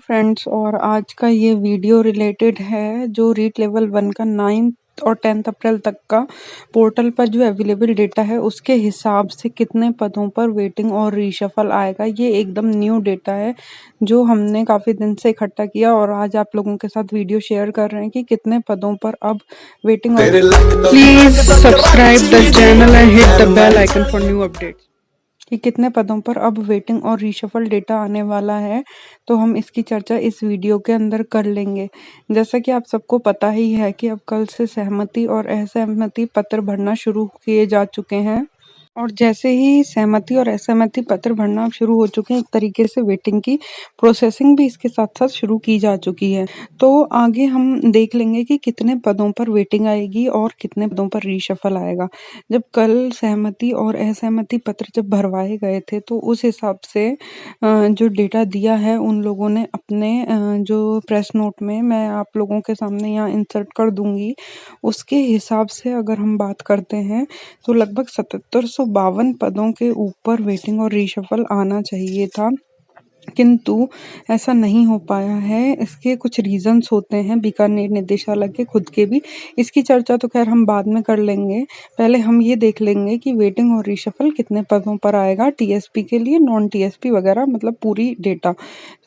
Friends, और आज का ये वीडियो रिलेटेड है जो रीट लेवल 1 का 9th और 10th अप्रैल तक का पोर्टल पर जो अवेलेबल डेटा है उसके हिसाब से कितने पदों पर वेटिंग और रीशफल आएगा। ये एकदम न्यू डेटा है जो हमने काफ़ी दिन से इकट्ठा किया और आज आप लोगों के साथ वीडियो शेयर कर रहे हैं कि कितने पदों पर अब वेटिंग और please subscribe the channel and hit the bell icon for new updates कि कितने पदों पर अब वेटिंग और रीशफल डेटा आने वाला है। तो हम इसकी चर्चा इस वीडियो के अंदर कर लेंगे। जैसा कि आप सबको पता ही है कि अब कल से सहमति और असहमति पत्र भरना शुरू किए जा चुके हैं और जैसे ही सहमति और असहमति पत्र भरना शुरू हो चुके हैं, एक तरीके से वेटिंग की प्रोसेसिंग भी इसके साथ साथ शुरू की जा चुकी है। तो आगे हम देख लेंगे कि कितने पदों पर वेटिंग आएगी और कितने पदों पर रीशफल आएगा। जब कल सहमति और असहमति पत्र जब भरवाए गए थे तो उस हिसाब से जो डेटा दिया है उन लोगों ने अपने जो प्रेस नोट में मैं आप लोगों के सामने यहाँ इंसर्ट कर दूंगी, उसके हिसाब से अगर हम बात करते हैं तो लगभग 7752 पदों के ऊपर वेटिंग और रीशफल आना चाहिए था, किंतु ऐसा नहीं हो पाया है। इसके कुछ रीजंस होते हैं बीकानेर निदेशालय के खुद के भी। इसकी चर्चा तो खैर हम बाद में कर लेंगे। पहले हम ये देख लेंगे कि वेटिंग और रीशफल कितने पदों पर आएगा, टीएसपी के लिए, नॉन टीएसपी वगैरह, मतलब पूरी डेटा।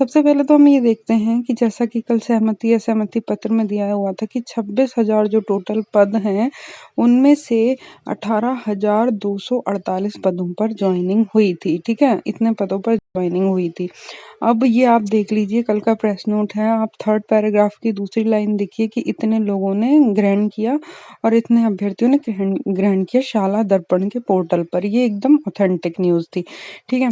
सबसे पहले तो हम ये देखते हैं कि जैसा कि कल सहमति असहमति पत्र में दिया हुआ था कि 26,000 जो टोटल पद हैं उनमें से 18,248 पदों पर ज्वाइनिंग हुई थी। ठीक है, इतने पदों पर ज्वाइनिंग हुई थी। अब ये आप देख लीजिए, कल का प्रेस नोट है, आप थर्ड पैराग्राफ की दूसरी लाइन देखिए कि इतने लोगों ने ग्रहण किया और इतने अभ्यर्थियों ने ग्रहण किया शाला दर्पण के पोर्टल पर। ये एकदम ऑथेंटिक न्यूज़ थी। ठीक है,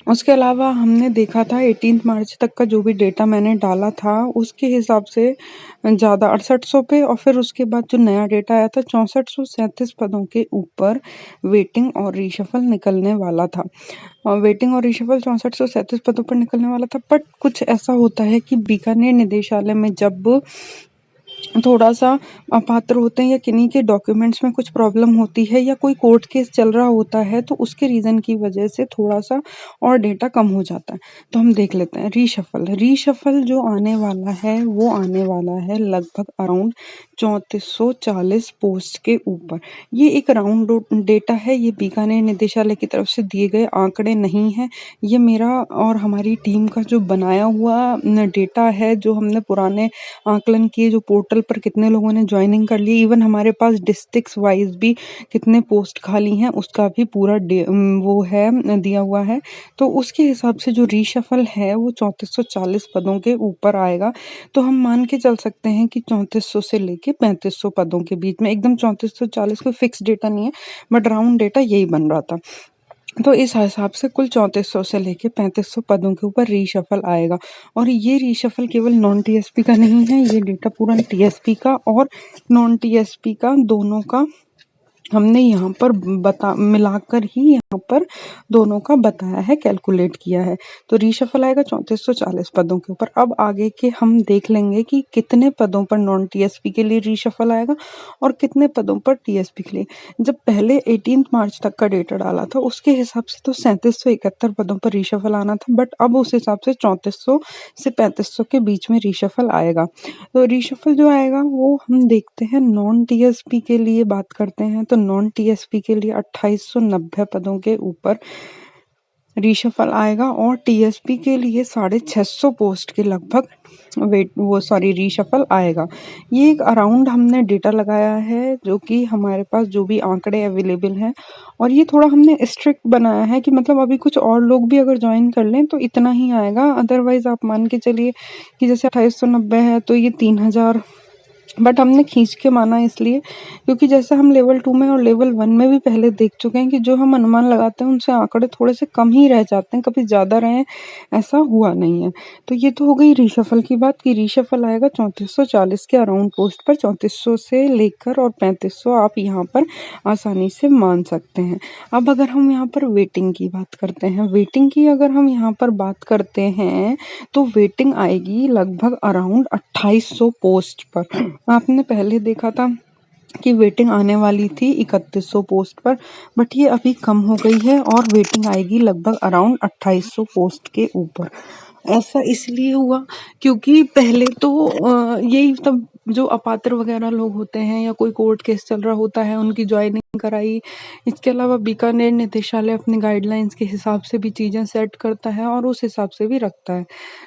उसके अलावा हमने देखा था 18 मार्च तक का जो भी डेटा मैंने डाला था उसके हिसाब से ज़्यादा 6800 पे, और फिर उसके बाद जो नया डेटा आया था 6437 पदों के ऊपर वेटिंग और रीशफल निकलने वाला था। वेटिंग और रीशफल 6437 पदों पर निकलने वाला था। बट कुछ ऐसा होता है कि बीकानेर निदेशालय में जब थोड़ा सा अपात्र होते हैं या किन्हीं के डॉक्यूमेंट्स में कुछ प्रॉब्लम होती है या कोई कोर्ट केस चल रहा होता है तो उसके रीज़न की वजह से थोड़ा सा और डेटा कम हो जाता है। तो हम देख लेते हैं रीशफल जो आने वाला है वो आने वाला है लगभग अराउंड 3440 पोस्ट के ऊपर। ये एक राउंड डेटा है, ये बीकानेर निदेशालय की तरफ से दिए गए आंकड़े नहीं है। ये मेरा और हमारी टीम का जो बनाया हुआ डेटा है, जो हमने पुराने आकलन किए, जो पोर्टल पर कितने लोगों ने ज्वाइनिंग कर ली, इवन हमारे पास डिस्ट्रिक्ट्स वाइज भी कितने पोस्ट खाली हैं उसका भी पूरा वो है दिया हुआ है। तो उसके हिसाब से जो रीशफल है वो 3440 पदों के ऊपर आएगा। तो हम मान के चल सकते हैं कि 3400 से लेके 3500 पदों के बीच में, एकदम 3440 कोई फिक्स डेटा नहीं है बट राउंड डेटा यही बन रहा था। तो इस हिसाब से कुल 3400 से लेके 3500 पदों के ऊपर रीशफल आएगा। और ये रीशफल केवल नॉन टीएसपी का नहीं है, ये डेटा पूरा टीएसपी का और नॉन टीएसपी का दोनों का हमने यहाँ पर मिलाकर ही यहाँ पर दोनों का बताया है, कैलकुलेट किया है। तो रीशफल आएगा 3440 पदों के ऊपर। अब आगे के हम देख लेंगे कि कितने पदों पर नॉन टीएसपी के लिए रीशफल आएगा और कितने पदों पर टीएसपी के लिए। जब पहले 18 मार्च तक का डेटा डाला था उसके हिसाब से तो 3771 पदों पर रीशफल आना था, बट अब उस हिसाब से 3400 से 3500 के बीच में रीशफल आएगा। तो रीशफल जो आएगा वो हम देखते हैं नॉन टीएसपी के लिए बात करते हैं तो नॉन टीएसपी के लिए 2890 पदों के ऊपर रीशफल आएगा और टीएसपी के लिए 650 पोस्ट के लगभग रीशफल आएगा। ये एक अराउंड हमने डेटा लगाया है जो कि हमारे पास जो भी आंकड़े अवेलेबल हैं, और ये थोड़ा हमने स्ट्रिक्ट बनाया है कि मतलब अभी कुछ और लोग भी अगर ज्वाइन कर लें तो इतना ही आएगा। अदरवाइज आप मान के चलिए कि जैसे 2890 है तो ये 3000, बट हमने खींच के माना इसलिए क्योंकि जैसे हम लेवल 2 में और लेवल 1 में भी पहले देख चुके हैं कि जो हम अनुमान लगाते हैं उनसे आंकड़े थोड़े से कम ही रह जाते हैं, कभी ज़्यादा रहे ऐसा हुआ नहीं है। तो ये तो हो गई रीशफल की बात कि रीशफल आएगा 3440 के अराउंड पोस्ट पर। 3400 से लेकर और 3500 आप यहाँ पर आसानी से मान सकते हैं। अब अगर हम यहाँ पर वेटिंग की बात करते हैं, वेटिंग की अगर हम यहाँ पर बात करते हैं तो वेटिंग आएगी लगभग अराउंड 2800 पोस्ट पर। आपने पहले देखा था कि वेटिंग आने वाली थी 3100 पोस्ट पर, बट ये अभी कम हो गई है और वेटिंग आएगी लगभग अराउंड 2800 पोस्ट के ऊपर। ऐसा इसलिए हुआ क्योंकि पहले तो यही सब जो अपात्र वगैरह लोग होते हैं या कोई कोर्ट केस चल रहा होता है उनकी ज्वाइनिंग कराई। इसके अलावा बीकानेर निदेशालय अपनी गाइडलाइंस के हिसाब से भी चीज़ें सेट करता है और उस हिसाब से भी रखता है।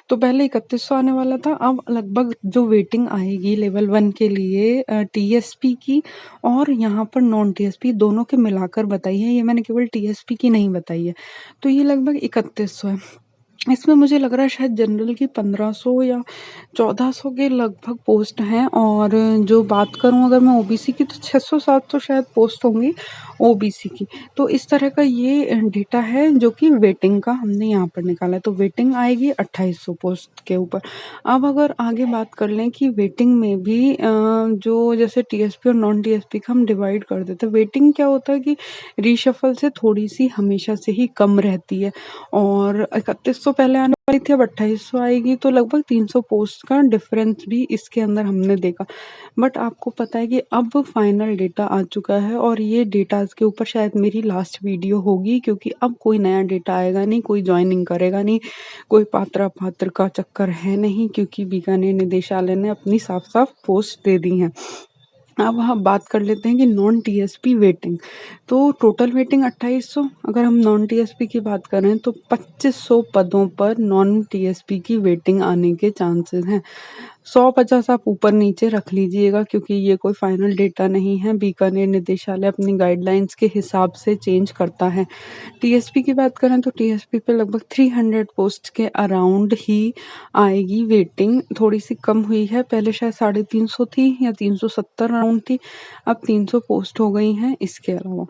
तो पहले 3100 आने वाला था, अब लगभग जो वेटिंग आएगी लेवल 1 के लिए टीएसपी की और यहाँ पर नॉन टीएसपी दोनों के मिलाकर बताई है, ये मैंने केवल टीएसपी की नहीं बताई है। तो ये लगभग 3100 है। इसमें मुझे लग रहा है शायद जनरल की 1500 या 1400 के लगभग पोस्ट हैं और जो बात करूं अगर मैं ओबीसी की तो 600-700 शायद पोस्ट होंगी ओबीसी की। तो इस तरह का ये डेटा है जो कि वेटिंग का हमने यहाँ पर निकाला है। तो वेटिंग आएगी 2800 पोस्ट के ऊपर। अब अगर आगे बात कर लें कि वेटिंग में भी जो जैसे टीएसपी और नॉन टीएसपी का हम डिवाइड कर देते हैं। वेटिंग क्या होता है कि रीशफल से थोड़ी सी हमेशा से ही कम रहती है और 3100 पहले आने वाली थी, अब 2800 आएगी, तो लगभग 300 पोस्ट का डिफरेंस भी इसके अंदर हमने देखा। बट आपको पता है कि अब फाइनल डेटा आ चुका है और ये डेटा के ऊपर शायद मेरी लास्ट वीडियो होगी क्योंकि अब कोई नया डेटा आएगा नहीं, कोई ज्वाइनिंग करेगा नहीं, कोई पात्र का चक्कर है नहीं क्योंकि बीकानेर निदेशालय ने अपनी साफ साफ पोस्ट दे दी है। अब हम बात कर लेते हैं कि नॉन टीएसपी वेटिंग। तो टोटल वेटिंग 2800, अगर हम नॉन टीएसपी की बात करें तो 2500 पदों पर नॉन टीएसपी की वेटिंग आने के चांसेस हैं। 150 आप ऊपर नीचे रख लीजिएगा क्योंकि ये कोई फाइनल डेटा नहीं है, बीकानेर निदेशालय अपनी गाइडलाइंस के हिसाब से चेंज करता है। टीएसपी की बात करें तो टीएसपी पे लगभग 300 पोस्ट के अराउंड ही आएगी वेटिंग, थोड़ी सी कम हुई है, पहले शायद 350 थी या 370 राउंड थी, अब 300 पोस्ट हो गई हैं। इसके अलावा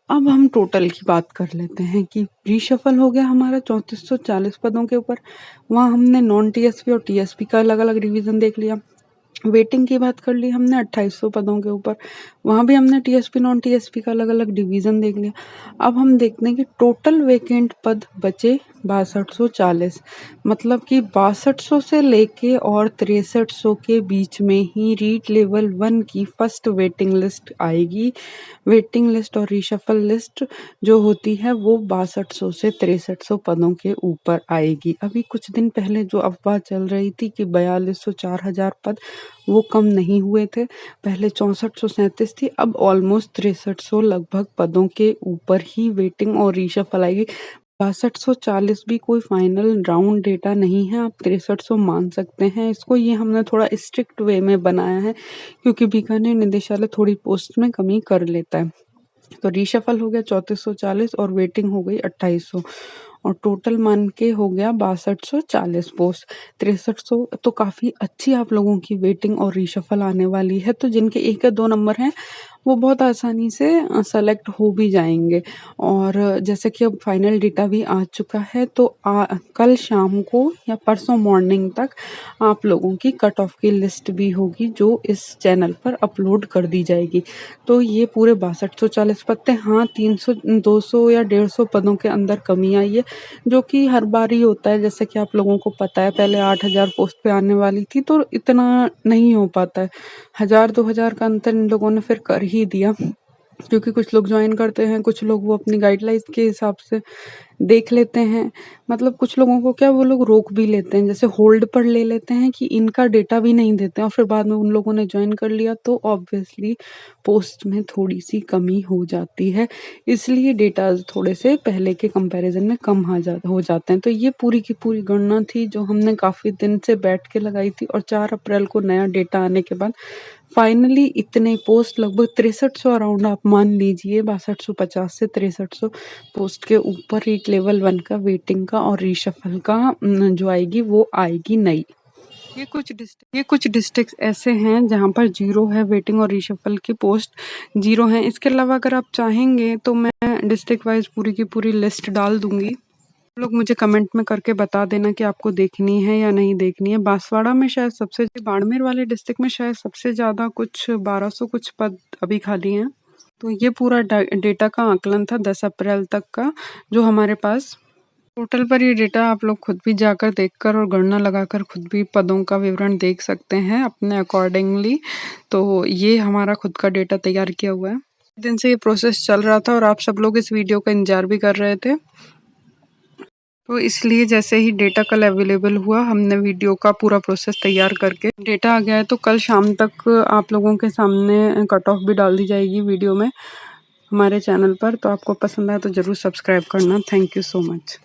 अब हम टोटल की बात कर लेते हैं कि रीशफल हो गया हमारा 3440 पदों के ऊपर। वहाँ हमने नॉन टीएसपी और टीएसपी का अलग अलग रिवीजन देख लिया। वेटिंग की बात कर ली हमने 2800 पदों के ऊपर, वहाँ भी हमने टीएसपी नॉन टीएसपी का अलग अलग डिवीजन देख लिया। अब हम देखते हैं कि टोटल वैकेंट पद बचे 6240, मतलब कि 6200 से लेके और 6300 के बीच में ही रीट लेवल 1 की फर्स्ट वेटिंग लिस्ट आएगी। वेटिंग लिस्ट और रीशफल लिस्ट जो होती है वो 6200 से 6300 पदों के ऊपर आएगी। अभी कुछ दिन पहले जो अफवाह चल रही थी कि 4200 4000 पद, वो कम नहीं हुए थे, पहले 6437 थी, अब ऑलमोस्ट 6300 लगभग पदों के ऊपर ही वेटिंग और रीशफल आएगी। 6240 भी कोई फाइनल राउंड डेटा नहीं है, आप 6300 मान सकते हैं इसको। ये हमने थोड़ा स्ट्रिक्ट वे में बनाया है क्योंकि बीकानेर निदेशालय थोड़ी पोस्ट में कमी कर लेता है। तो रीशफल हो गया 3440 और वेटिंग हो गई 2800 और टोटल मान के हो गया 6240 पोस्ट। 6300 तो काफ़ी अच्छी आप लोगों की वेटिंग और रीशफल आने वाली है। तो जिनके 1 या 2 नंबर हैं वो बहुत आसानी से सेलेक्ट हो भी जाएंगे। और जैसे कि अब फाइनल डेटा भी आ चुका है तो कल शाम को या परसों मॉर्निंग तक आप लोगों की कट ऑफ की लिस्ट भी होगी जो इस चैनल पर अपलोड कर दी जाएगी। तो ये पूरे 6240 पद थे। हाँ, 300 200 या 150 पदों के अंदर कमी आई है जो कि हर बार ही होता है। जैसे कि आप लोगों को पता है पहले 8000 पोस्ट पे आने वाली थी तो इतना नहीं हो पाता है, 1000-2000 का अंतर इन लोगों ने फिर कर ही दिया क्योंकि कुछ लोग ज्वाइन करते हैं, कुछ लोग वो अपनी गाइडलाइंस के हिसाब से देख लेते हैं। मतलब कुछ लोगों को क्या वो लोग रोक भी लेते हैं, जैसे होल्ड पर ले लेते हैं कि इनका डेटा भी नहीं देते हैं और फिर बाद में उन लोगों ने ज्वाइन कर लिया तो ऑब्वियसली पोस्ट में थोड़ी सी कमी हो जाती है, इसलिए डेटा थोड़े से पहले के कंपैरिजन में कम हो जाते हैं। तो ये पूरी की पूरी गणना थी जो हमने काफ़ी दिन से बैठ के लगाई थी और 4 अप्रैल को नया डेटा आने के बाद फाइनली इतने पोस्ट लगभग 6300 अराउंड आप मान लीजिए, 6250 से 6300 पोस्ट के ऊपर रीट लेवल 1 का वेटिंग का और रीशफल का जो आएगी वो आएगी नई। ये कुछ डिस्ट्रिक्ट ऐसे हैं जहाँ पर जीरो है, वेटिंग और रीशफल की पोस्ट जीरो हैं। इसके अलावा अगर आप चाहेंगे तो मैं डिस्ट्रिक्ट वाइज पूरी की पूरी लिस्ट डाल दूंगी, लोग मुझे कमेंट में करके बता देना कि आपको देखनी है या नहीं देखनी है। बांसवाड़ा में शायद सबसे, बाड़मेर वाले डिस्ट्रिक्ट में शायद सबसे ज़्यादा कुछ 1200 कुछ पद अभी खाली हैं। तो ये पूरा डेटा का आकलन था 10 अप्रैल तक का जो हमारे पास। पोर्टल पर ये डेटा आप लोग खुद भी जाकर देखकर और गणना लगाकर खुद भी पदों का विवरण देख सकते हैं अपने अकॉर्डिंगली। तो ये हमारा खुद का डेटा तैयार किया हुआ है। दिन से ये प्रोसेस चल रहा था और आप सब लोग इस वीडियो का इंतजार भी कर रहे थे। तो इसलिए जैसे ही डेटा कल अवेलेबल हुआ, हमने वीडियो का पूरा प्रोसेस तैयार करके डेटा आ गया है, तो कल शाम तक आप लोगों के सामने कट ऑफ भी डाल दी जाएगी वीडियो में हमारे चैनल पर। तो आपको पसंद आए तो ज़रूर सब्सक्राइब करना। Thank you so much.